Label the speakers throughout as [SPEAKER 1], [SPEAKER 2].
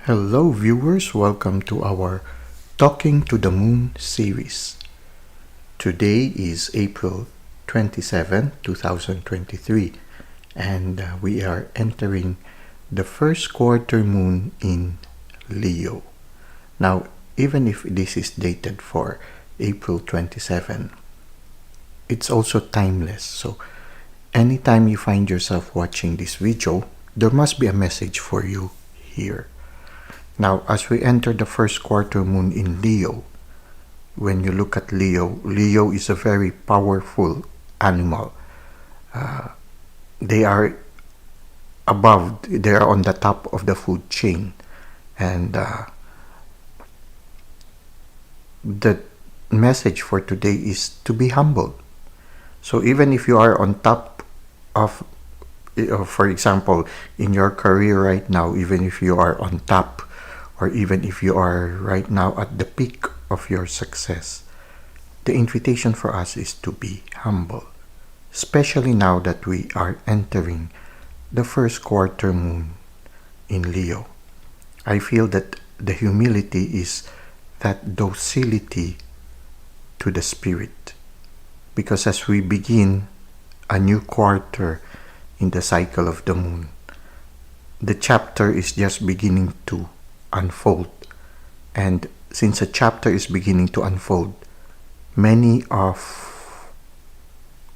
[SPEAKER 1] Hello viewers, welcome to our Talking to the Moon series. Today is April 27, 2023 and we are entering the first quarter moon in Leo. Now, even if this is dated for April 27, it's also timeless. So anytime you find yourself watching this video, there must be a message for you here. Now, as we enter the first quarter moon in Leo, when you look at Leo, Leo is a very powerful animal. They are on the top of the food chain. And the message for today is to be humble. So even if you are on top of, for example, in your career right now, even if you are on top, or even if you are right now at the peak of your success, the invitation for us is to be humble, especially now that we are entering the first quarter moon in Leo. I feel that the humility is that docility to the spirit, because as we begin a new quarter in the cycle of the moon, the chapter is just beginning to unfold. And since a chapter is beginning to unfold, many of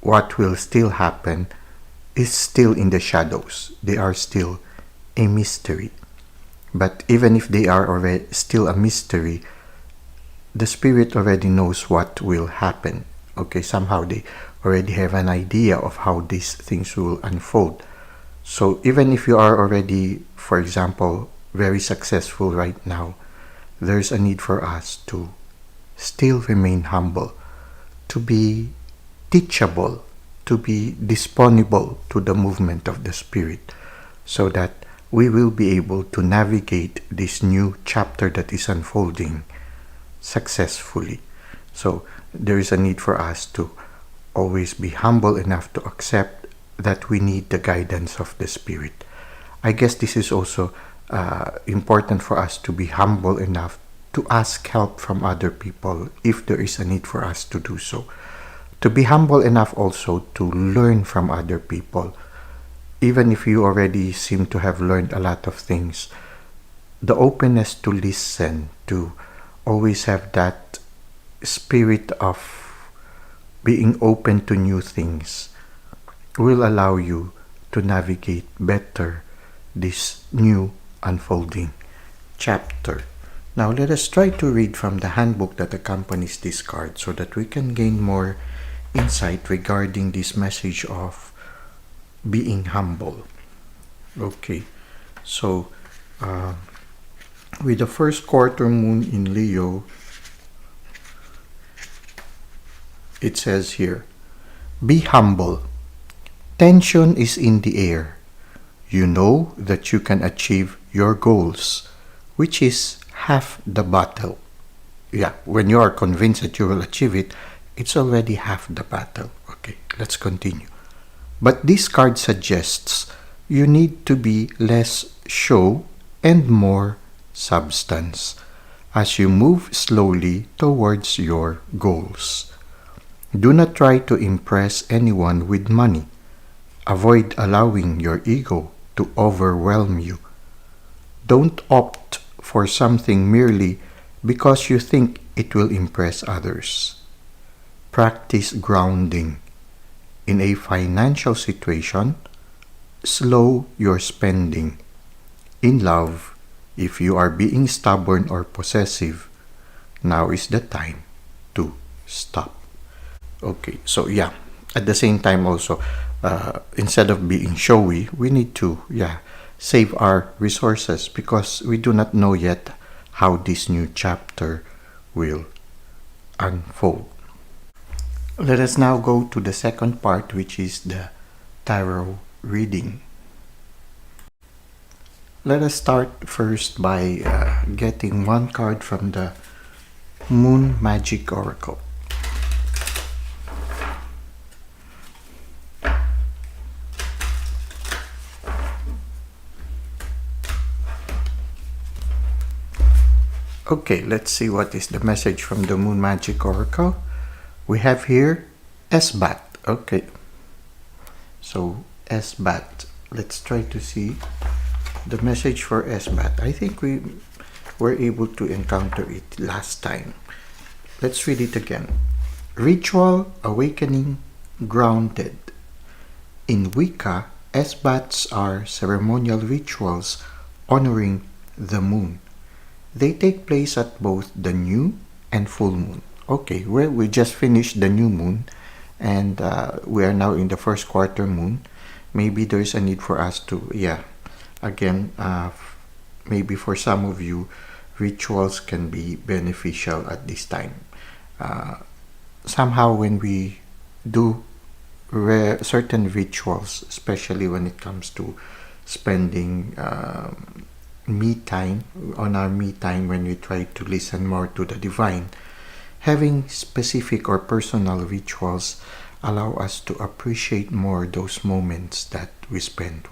[SPEAKER 1] what will still happen is still in the shadows. They are still a mystery. But even if they are already still a mystery, the spirit already knows what will happen. Okay, somehow they already have an idea of how these things will unfold. So even if you are already, for example, very successful right now, there's a need for us to still remain humble, to be teachable, to be disponible to the movement of the spirit, so that we will be able to navigate this new chapter that is unfolding successfully. So there is a need for us to always be humble enough to accept that we need the guidance of the spirit. I guess this is also important for us to be humble enough to ask help from other people if there is a need for us to do so. To be humble enough also to learn from other people. Even if you already seem to have learned a lot of things, the openness to listen, to always have that spirit of being open to new things, will allow you to navigate better this new unfolding chapter. Now let us try to read from the handbook that accompanies this card so that we can gain more insight regarding this message of being humble. Okay, so with the first quarter moon in Leo, it says here, be humble. Tension is in the air. You know that you can achieve your goals, which is half the battle. Yeah, when you are convinced that you will achieve it, it's already half the battle. Okay, let's continue. But this card suggests you need to be less show and more substance as you move slowly towards your goals. Do not try to impress anyone with money. Avoid allowing your ego to overwhelm you. Don't opt for something merely because you think it will impress others. Practice grounding. In a financial situation, slow your spending. In love, if you are being stubborn or possessive, now is the time to stop. Okay, so yeah, at the same time also, instead of being showy, we need to save our resources, because we do not know yet how this new chapter will unfold. Let us now go to the second part, which is the tarot reading. Let us start first by getting one card from the Moon Magic Oracle. Okay, let's see what is the message from the Moon Magic Oracle. We have here Esbat. Okay, so Esbat. Let's try to see the message for Esbat. I think we were able to encounter it last time. Let's read it again. Ritual, awakening, grounded. In Wicca, Esbats are ceremonial rituals honoring the moon. They take place at both the new and full moon. Okay, well, we just finished the new moon and we are now in the first quarter moon. Maybe there's a need for us to, again, maybe for some of you, rituals can be beneficial at this time. Somehow when we do certain rituals, especially when it comes to spending me time, on our me time, when we try to listen more to the divine, having specific or personal rituals allow us to appreciate more those moments that we spend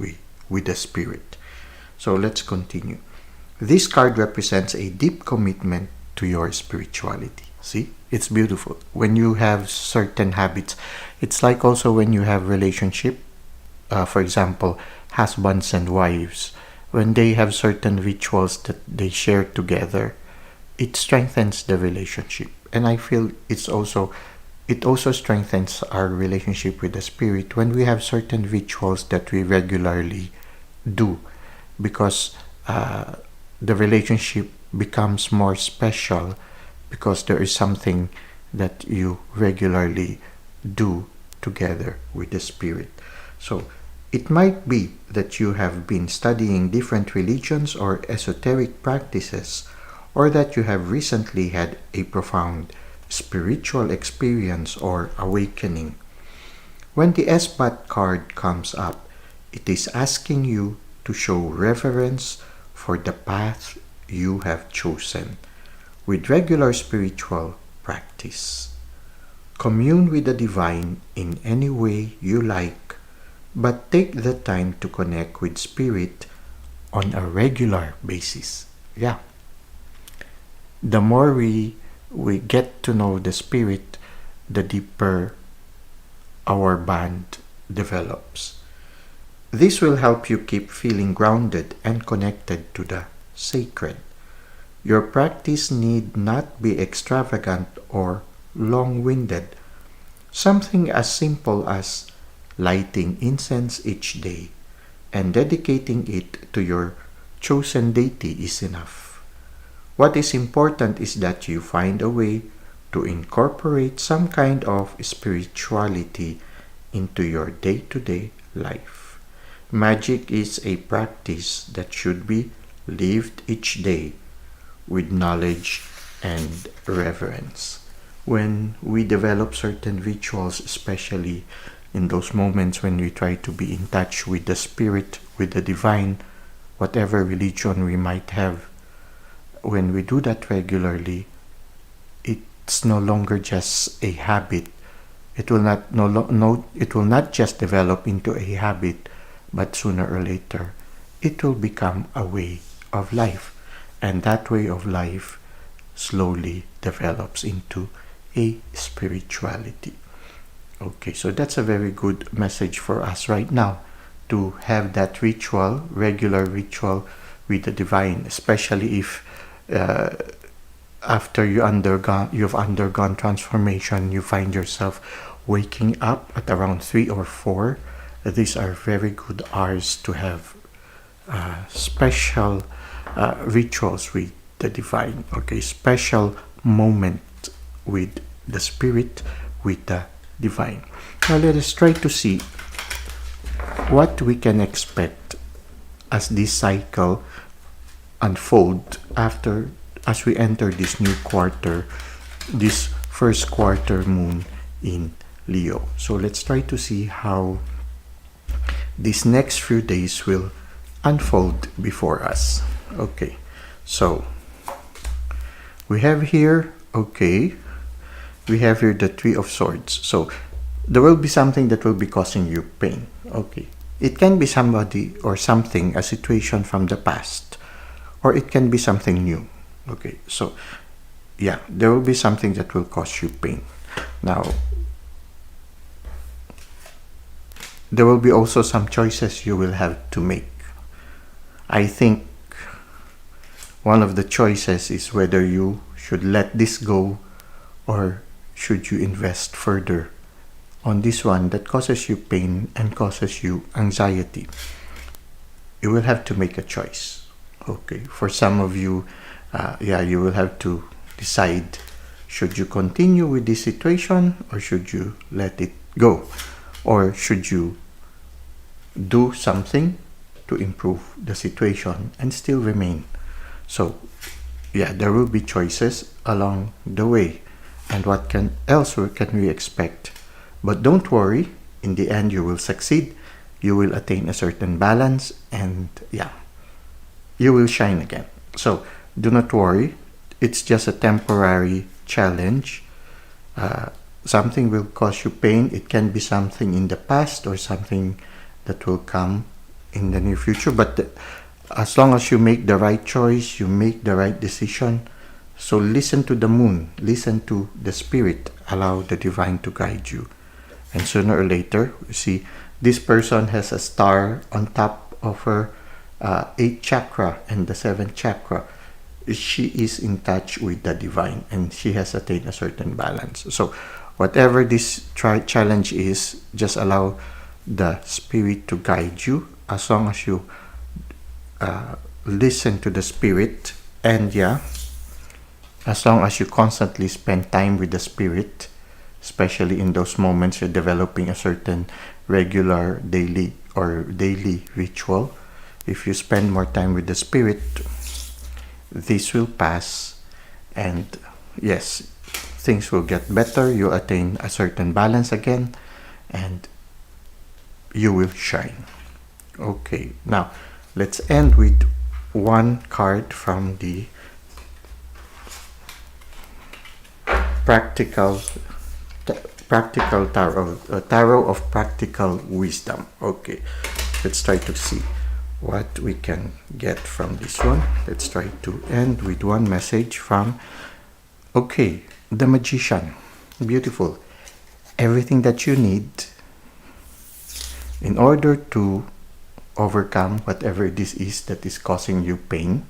[SPEAKER 1] with the spirit. So let's continue. This card represents a deep commitment to your spirituality. See, it's beautiful. When you have certain habits, it's like also when you have relationship, for example, husbands and wives, when they have certain rituals that they share together, it strengthens the relationship. And I feel it also strengthens our relationship with the spirit when we have certain rituals that we regularly do, because the relationship becomes more special because there is something that you regularly do together with the spirit. So it might be that you have been studying different religions or esoteric practices, or that you have recently had a profound spiritual experience or awakening. When the Esbat card comes up, it is asking you to show reverence for the path you have chosen with regular spiritual practice. Commune with the divine in any way you like, but take the time to connect with spirit on a regular basis. Yeah. The more we get to know the spirit, the deeper our bond develops. This will help you keep feeling grounded and connected to the sacred. Your practice need not be extravagant or long-winded. Something as simple as lighting incense each day and dedicating it to your chosen deity is enough. What is important is that you find a way to incorporate some kind of spirituality into your day-to-day life. Magic is a practice that should be lived each day with knowledge and reverence. When we develop certain rituals, especially in those moments when we try to be in touch with the spirit, with the divine, whatever religion we might have, when we do that regularly, it's no longer just a habit. It will not just develop into a habit, but sooner or later, it will become a way of life. And that way of life slowly develops into a spirituality. Okay, so that's a very good message for us right now, to have that ritual, regular ritual with the divine, especially if after you've undergone transformation, you find yourself waking up at around 3 or 4. These are very good hours to have special rituals with the divine. Okay, special moment with the spirit, with the divine. Now let us try to see what we can expect as this cycle unfold as we enter this new quarter, this first quarter moon in Leo. So let's try to see how these next few days will unfold before us. Okay, so we have here, we have here the Three of Swords. So there will be something that will be causing you pain. Okay, it can be somebody or something, a situation from the past, or it can be something new. Okay, so yeah, there will be something that will cause you pain. Now, there will be also some choices you will have to make. I think one of the choices is whether you should let this go or should you invest further on this one that causes you pain and causes you anxiety. You will have to make a choice. Okay, for some of you, you will have to decide, should you continue with this situation or should you let it go? Or should you do something to improve the situation and still remain? So, yeah, there will be choices along the way. And what else can we expect? But don't worry, in the end you will succeed. You will attain a certain balance and you will shine again. So do not worry. It's just a temporary challenge. Something will cause you pain. It can be something in the past or something that will come in the near future. But as long as you make the right choice, you make the right decision. So listen to the moon, listen to the spirit, allow the divine to guide you. And sooner or later, you see, this person has a star on top of her 8th chakra and the 7th chakra. She is in touch with the divine and she has attained a certain balance. So whatever this challenge is, just allow the spirit to guide you as long as you listen to the spirit. And as long as you constantly spend time with the spirit, especially in those moments you're developing a certain regular daily ritual. If you spend more time with the spirit, this will pass and yes, things will get better. You'll attain a certain balance again and you will shine. Okay, now let's end with one card from the practical tarot of practical wisdom. Okay, let's try to see what we can get from this one. Let's try to end with one message from the Magician. Beautiful. Everything that you need in order to overcome whatever this is that is causing you pain,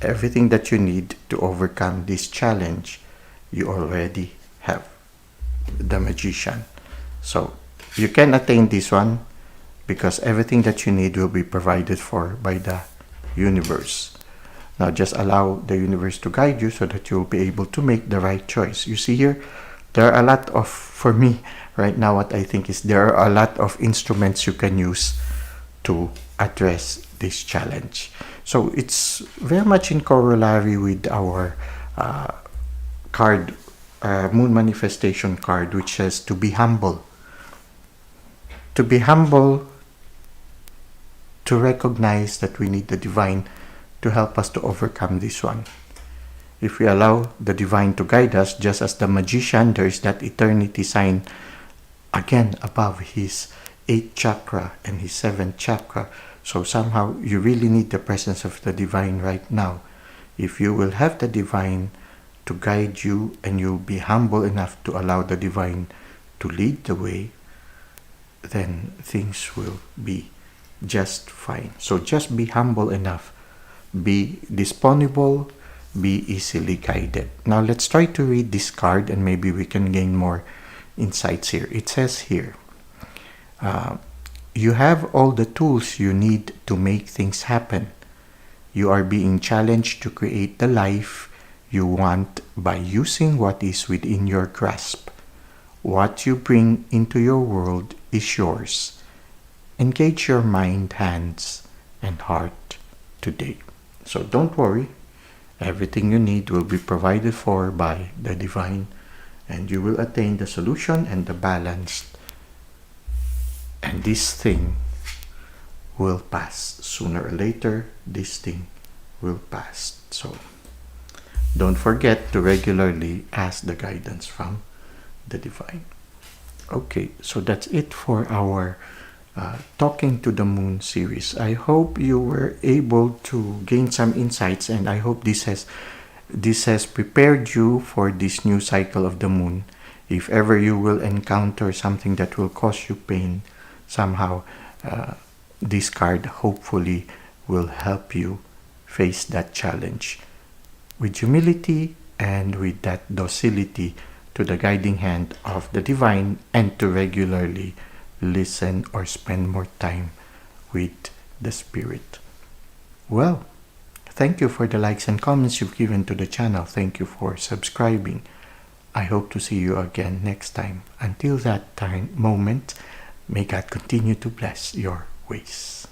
[SPEAKER 1] everything that you need to overcome this challenge, you already have. The Magician. So you can attain this one because everything that you need will be provided for by the universe. Now just allow the universe to guide you so that you'll be able to make the right choice. You see here, there are a lot of, for me right now, what I think is there are a lot of instruments you can use to address this challenge. So it's very much in corollary with our card, Moon Manifestation card, which says to be humble. To be humble, to recognize that we need the divine to help us to overcome this one. If we allow the divine to guide us, just as the Magician, there is that eternity sign again above his 8th chakra and his 7th chakra. So somehow you really need the presence of the divine right now. If you will have the divine to guide you and you'll be humble enough to allow the divine to lead the way, then things will be just fine. So just be humble enough, be disponible, be easily guided. Now let's try to read this card and maybe we can gain more insights here. It says here, you have all the tools you need to make things happen. You are being challenged to create the life you want by using what is within your grasp. What you bring into your world is yours. Engage your mind, hands, and heart today. So don't worry. Everything you need will be provided for by the divine, and you will attain the solution and the balance. And this thing will pass. Sooner or later, this thing will pass. So don't forget to regularly ask the guidance from the divine. Okay, so that's it for our Talking to the Moon series. I hope you were able to gain some insights, and I hope this has prepared you for this new cycle of the moon. If ever you will encounter something that will cause you pain somehow, this card hopefully will help you face that challenge with humility and with that docility to the guiding hand of the divine, and to regularly listen or spend more time with the spirit. Well, thank you for the likes and comments you've given to the channel. Thank you for subscribing. I hope to see you again next time. Until that time moment, may God continue to bless your ways.